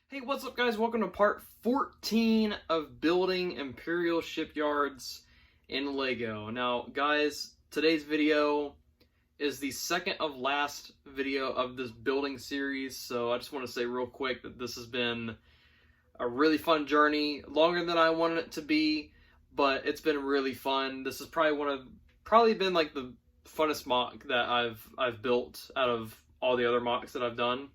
Hey, what's up guys? Welcome to part 14 of Building Imperial Shipyards in Lego. Now guys, today's video is the second of last video of this building series, so I just want to say real quick that this has been a really fun journey, longer than I wanted it to be, but it's been really fun. This is probably been like the funnest mock that I've built out of all the other mocks that I've done.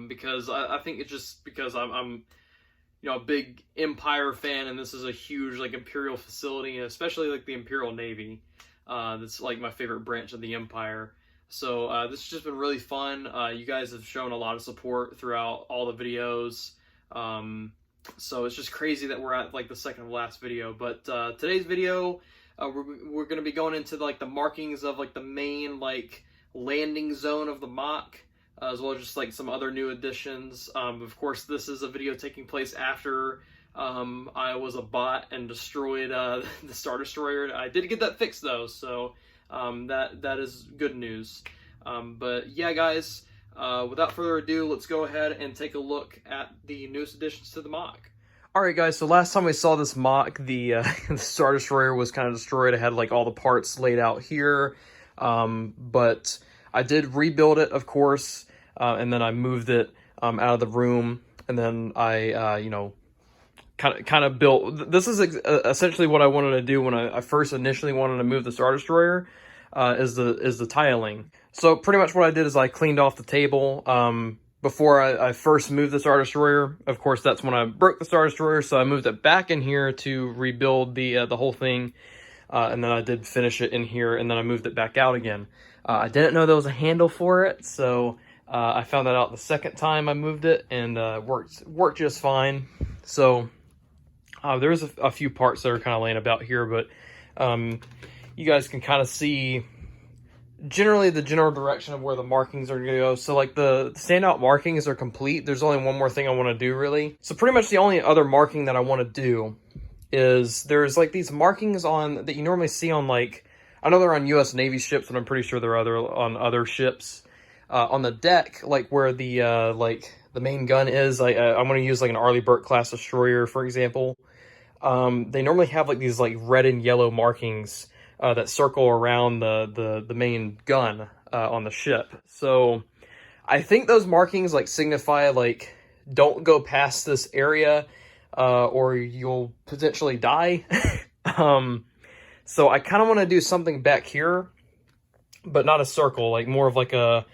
Because I think it's just because I'm a big Empire fan, and this is a huge like Imperial facility, and especially like the Imperial Navy. That's like my favorite branch of the Empire. So this has just been really fun. You guys have shown a lot of support throughout all the videos. So it's just crazy that we're at like the second of last video. But today's video, we're going to be going into like the markings of like the main like landing zone of the mock. As well as just like some other new additions. Of course, this is a video taking place after I was a bot and destroyed the Star Destroyer. I did get that fixed though, so that is good news. But yeah, guys, without further ado, let's go ahead and take a look at the newest additions to the mock. Alright guys, so last time we saw this mock, the Star Destroyer was kind of destroyed. I had like all the parts laid out here, but I did rebuild it, of course, and then I moved it out of the room, and then I, kind of built. This is essentially what I wanted to do when I first initially wanted to move the Star Destroyer, is the tiling. So pretty much what I did is I cleaned off the table before I first moved the Star Destroyer. Of course, that's when I broke the Star Destroyer, so I moved it back in here to rebuild the whole thing, and then I did finish it in here, and then I moved it back out again. I didn't know there was a handle for it, so I found that out the second time I moved it, and worked just fine. So there's a few parts that are kind of laying about here, but you guys can kind of see generally the general direction of where the markings are going to go. So like the standout markings are complete. There's only one more thing I want to do really. So pretty much the only other marking that I want to do is there's like these markings on that you normally see on like, I know they're on U.S. Navy ships, but I'm pretty sure they're on other ships. On the deck, like where the main gun is, I'm going to use like an Arleigh Burke class destroyer, for example. They normally have like these like red and yellow markings that circle around the main gun on the ship. So I think those markings like signify like don't go past this area or you'll potentially die. So I kind of want to do something back here, but not a circle, like more of like a,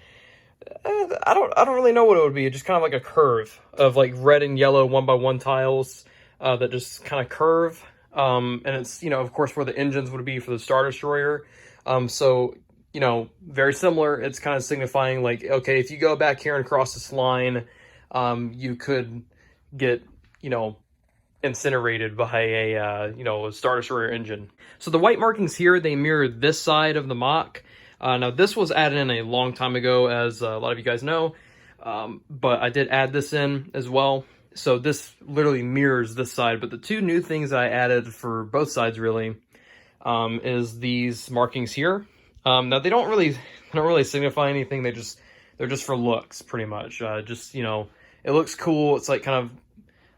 I don't really know what it would be. Just kind of like a curve of like red and yellow 1x1 tiles that just kind of curve. And it's, of course, where the engines would be for the Star Destroyer. So, very similar. It's kind of signifying like, okay, if you go back here and cross this line, you could get, incinerated by a Star Destroyer engine. So the white markings here, they mirror this side of the mock. Now this was added in a long time ago, as a lot of you guys know, but I did add this in as well. So this literally mirrors this side, but the two new things I added for both sides really is these markings here. Now they don't really signify anything. They're just for looks, pretty much. It looks cool. It's like kind of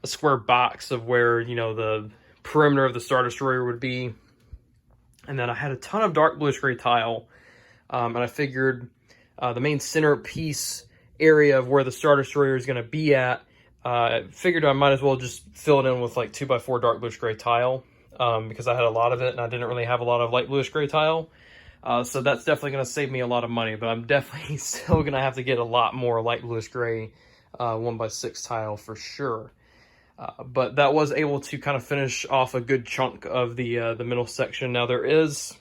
a square box of where, the perimeter of the Star Destroyer would be. And then I had a ton of dark bluish gray tile. And I figured the main centerpiece area of where the Star Destroyer is going to be at, I figured I might as well just fill it in with like 2x4 dark bluish gray tile, because I had a lot of it and I didn't really have a lot of light bluish gray tile. So that's definitely going to save me a lot of money, but I'm definitely still going to have to get a lot more light bluish gray 1x6 tile for sure. But that was able to kind of finish off a good chunk of the middle section. Now there is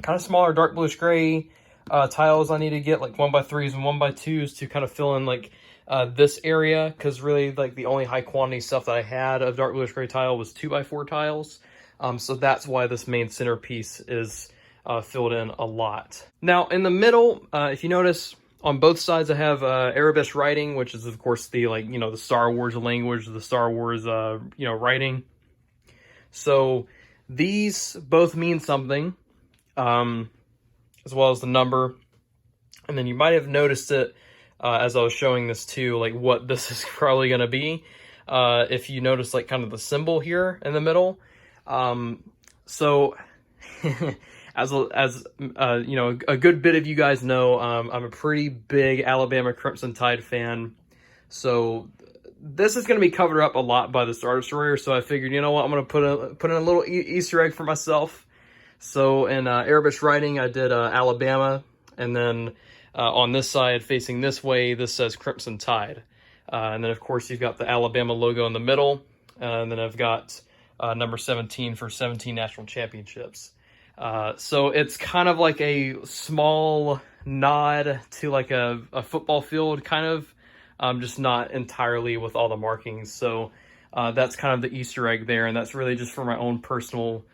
kind of smaller dark bluish gray tiles I need to get, like 1x3s and 1x2s to kind of fill in like this area, because really like the only high quantity stuff that I had of dark bluish gray tile was 2x4 tiles. So that's why this main centerpiece is filled in a lot. Now in the middle, if you notice, on both sides I have Erebus Writing, which is of course the the Star Wars language, the Star Wars writing. So these both mean something, as well as the number. And then you might have noticed it as I was showing this too, like what this is probably going to be. If you notice like kind of the symbol here in the middle. So as you know, a good bit of you guys know, I'm a pretty big Alabama Crimson Tide fan. So this is going to be covered up a lot by the Star Destroyer. So I figured, you know what, I'm going to put in a little Easter egg for myself. So in Erebus Writing, I did Alabama, and then on this side, facing this way, this says Crimson Tide. And then, of course, you've got the Alabama logo in the middle. And then I've got number 17 for 17 national championships. So it's kind of like a small nod to like a football field, kind of, just not entirely with all the markings. So that's kind of the Easter egg there. And that's really just for my own personal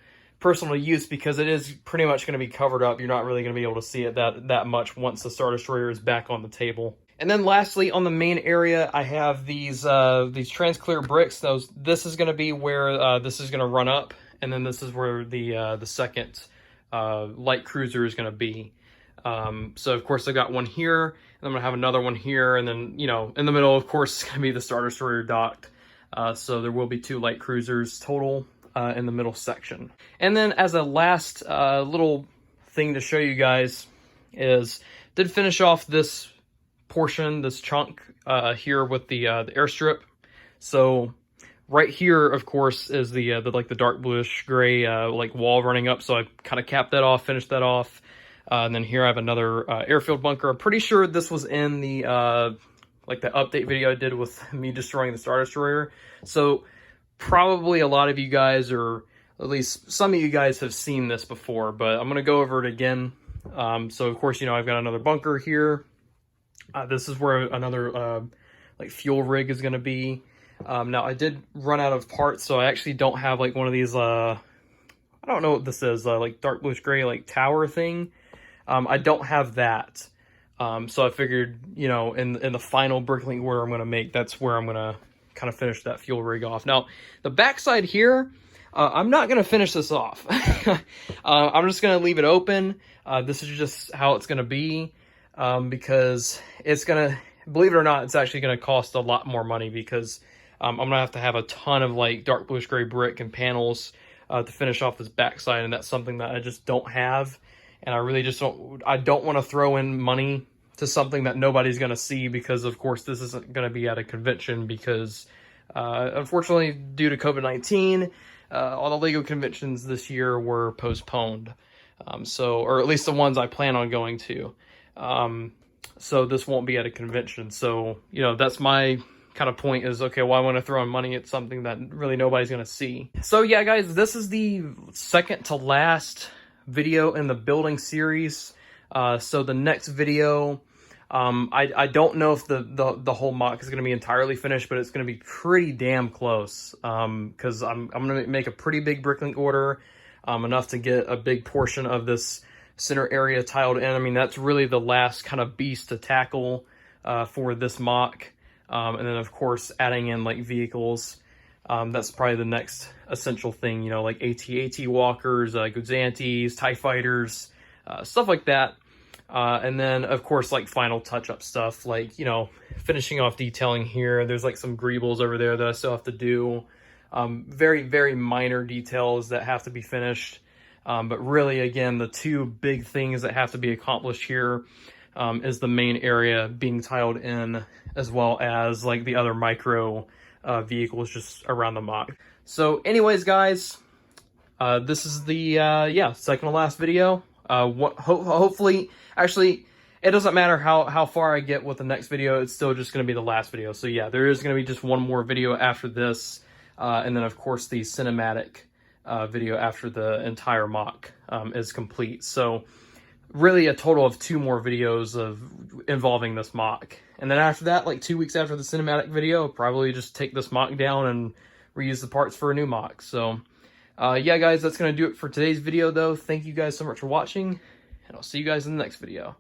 use, because it is pretty much going to be covered up. You're not really going to be able to see it that much once the Star Destroyer is back on the table. And then lastly, on the main area, I have these transclear bricks. This is going to be where this is going to run up, and then this is where the second light cruiser is going to be. So of course I've got one here, and I'm going to have another one here, and then, you know, in the middle, of course, is going to be the Star Destroyer docked. So there will be 2 light cruisers total in the middle section. And then as a last little thing to show you guys is, did finish off this portion, this chunk here with the airstrip. So right here, of course, is the like the dark bluish gray like wall running up. So I kind of capped that off, finished that off. And then here I have another airfield bunker. I'm pretty sure this was in the like the update video I did with me destroying the Star Destroyer. So probably a lot of you guys, or at least some of you guys, have seen this before, but I'm going to go over it again. So of course, you know, I've got another bunker here. This is where another like fuel rig is going to be. Now I did run out of parts, so I actually don't have like one of these, I don't know what this is, like dark bluish gray, like tower thing. I don't have that. So I figured, you know, in the final bricklink order I'm going to make, that's where I'm going to kind of finish that fuel rig off. Now, the backside here, I'm not going to finish this off. I'm just going to leave it open. This is just how it's going to be, because it's going to, believe it or not, it's actually going to cost a lot more money, because I'm going to have a ton of like dark bluish gray brick and panels to finish off this backside, and that's something that I just don't have. And I really just don't want to throw in money to something that nobody's going to see, because of course this isn't going to be at a convention, because unfortunately, due to COVID-19, all the LEGO conventions this year were postponed. Or at least the ones I plan on going to. So this won't be at a convention. So, you know, that's my kind of point is, okay, well, I want to throw in money at something that really nobody's going to see. So yeah, guys, this is the second to last video in the building series. So the next video, I don't know if the whole mock is going to be entirely finished, but it's going to be pretty damn close, because I'm going to make a pretty big bricklink order, enough to get a big portion of this center area tiled in. I mean, that's really the last kind of beast to tackle for this mock. And then, of course, adding in like vehicles. That's probably the next essential thing, you know, like AT-AT walkers, Guzantes, TIE fighters, stuff like that. And then, of course, like final touch-up stuff, like, you know, finishing off detailing here. There's like some greebles over there that I still have to do. Very, very minor details that have to be finished. But really, again, the 2 big things that have to be accomplished here is the main area being tiled in, as well as like the other micro vehicles just around the mock. So anyways, guys, this is the second to last video. Hopefully, actually, it doesn't matter how far I get with the next video, it's still just going to be the last video. So yeah, there is going to be just one more video after this, and then of course the cinematic video after the entire mock is complete. So really a total of 2 more videos involving this mock. And then after that, like 2 weeks after the cinematic video, I'll probably just take this mock down and reuse the parts for a new mock. So yeah, guys, that's going to do it for today's video, though. Thank you guys so much for watching, and I'll see you guys in the next video.